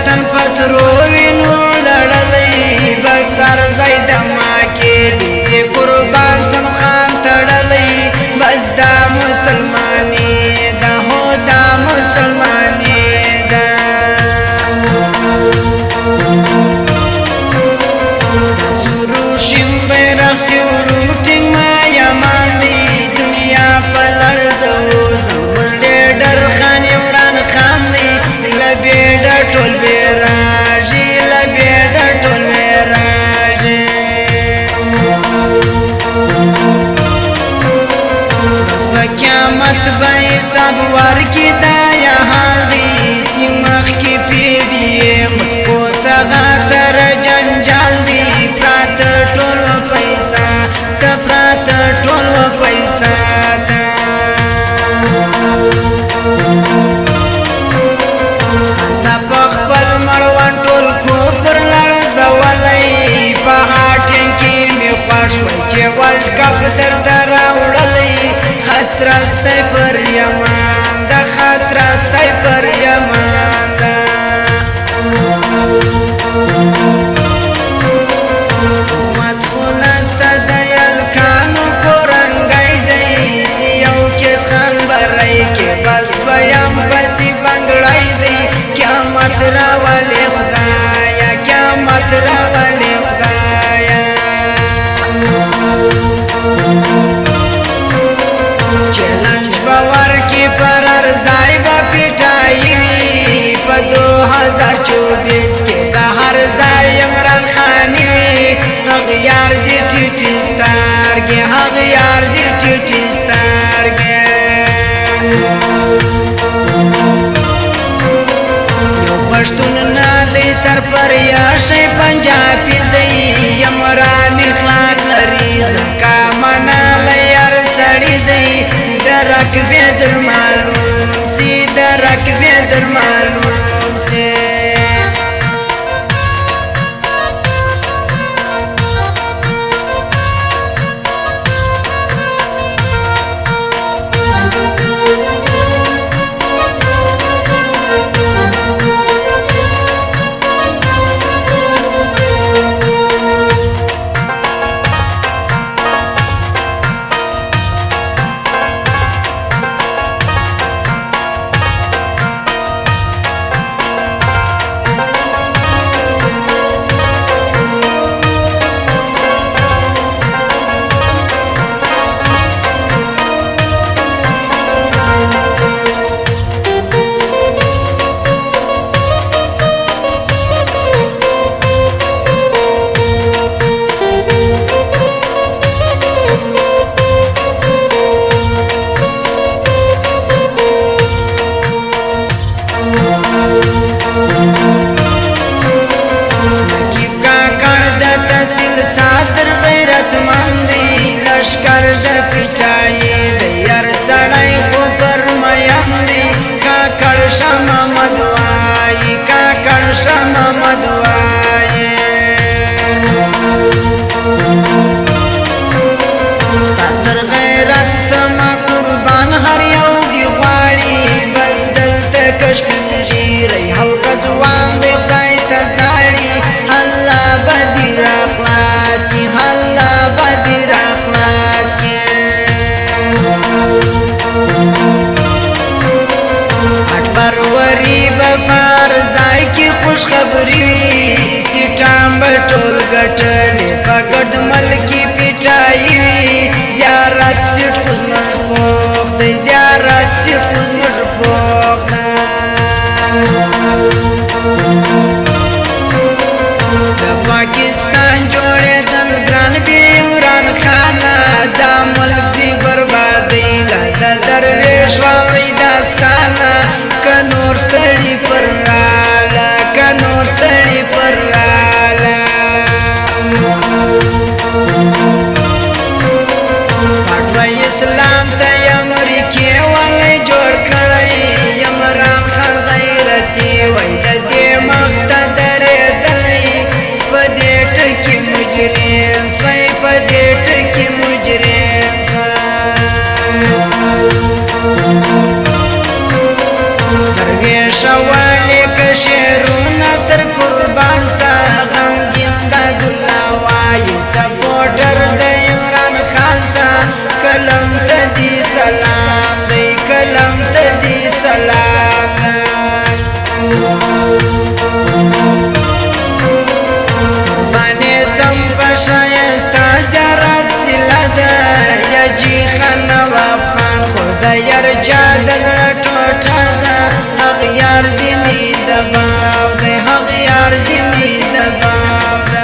وطن پسرو وینو لړلې بس سر زید ما کې دې قربان سم خان تړلې بس دا مسلمانی دا هو دا مسلمانی دا سورو شیم بیرغ سورو ټینګ ما یمان دی دنیا په لړزو زموږ ډېر خان عمران خان دی لبیډ ټول بیراجی لبیډ ټول بیراجی قیامت به حساب ورکی دا یا حال دی سیمخ کی پیډیم کو سغا سر جنجال دی پرات ټول پیسہ ته پرات ټول پیسہ خپل مړوان ټول کو پر لړ زولای په هاټین کې می خوښوي چې ورلد کپ درته راوړلې خطر استای پر یمان د خطر استای پر یمان دا مدخول است د یلکانو کورنګای دی سیو کې خان برای کې بس بیام بسی بنگړای دی قیامت راولی خدایا قیامت راولی خدایا چیلنج باور کی پر ارزائی با پیٹائی وی پا 2024 کے بہر زائی عمران خانی وی اغیار زی ٹیٹی ستار گے اغیار زی ٹیٹی ستار گے پښتون نه دی سر پر یا شي پنجابي دی عمران اخلاق لري زکا منا لیر سړی دی درک به در معلوم سي درک به در معلوم سي لشکر د پیچای د یار سړی خو پر میان دی کاکړ شم مدوای کاکړ شم مدوای ستر غیرت سما قربان هر یو دی غواړي بس دلته کشف جیری حلقه ځوان دی خدای ته زاړي الله بدی را خلاص کی الله بدی را خلاص کی اکبر وری بپار ځای کی خوش خبری وی سیټام بټول ګټلې پګډ ملکی پیټای وی زیارت سیټ خزمر پوخت زیارت سیټ خزمر پوخت پاکستان جوړې دل ګران بي عمران خان دا ملک زی بربادي لا درویش واوري داستانا کنور ستړي پر رالا کنور ستړي پر رالا یار زینی دباو دی حق یار زینی دباو دی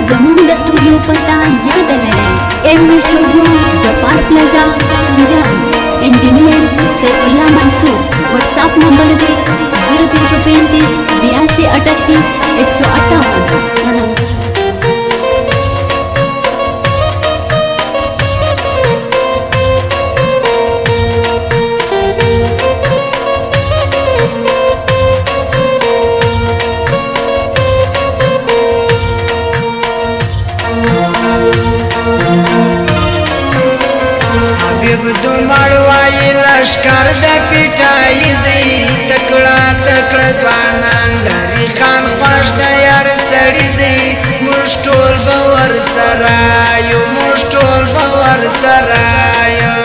زمون د سټوډیو پتا یاد لرئ ایم سټوډیو زپار پلازا سنجاب انجینئر سیف الله منصور واتس اپ نمبر دی 0335 82 38 158 دومړوای لشکر د پیټای دی تکړه تکړه ځوانان لري خان خوښ د یار سړی دی موږ ټول به ورسره یو موږ ټول به ورسره یو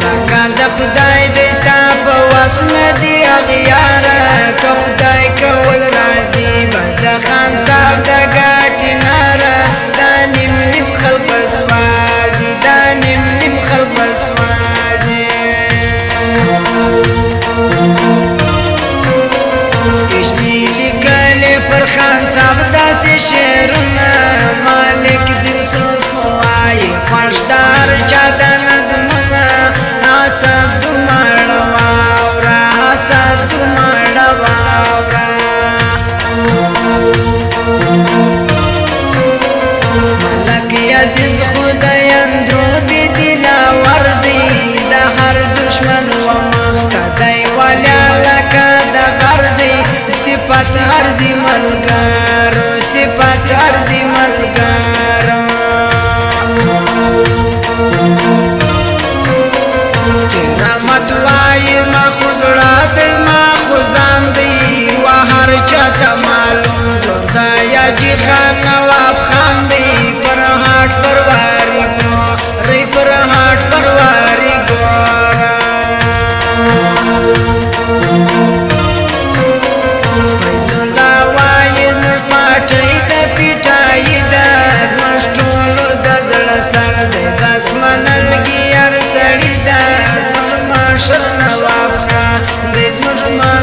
دا کار د خدای دی ستا په وس نه دی اغیاره که خدای کول راځي به د خان صاحب د ګټې ناره شعرونه مالک دل سوز خوای خوشدار چا د نظمونه حسد دمړ واورا حسد دمړ واورا ملک عزیز خدای اندرو بی دلا وردی د هر دشمن و مفتدی ولا لک د غردی صفات هر دی ملګر صفات ارزی ملګر کرامت وای ما خزړه دی ما خزان دی و هر چاته معلوم زور دا یا جی خان نواب خان دی پر هاټ پرواری کو ری پر هاټ پرواری ګورا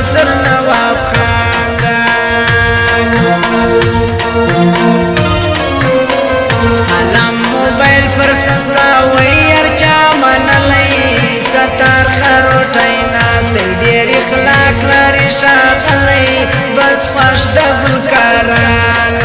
سر نواب خاندان علم موبایل پر سنځاوي ارچا منلای ستار خروټای ناس ډېر اخلاق لري شاغلای بس خوش د ګلکاران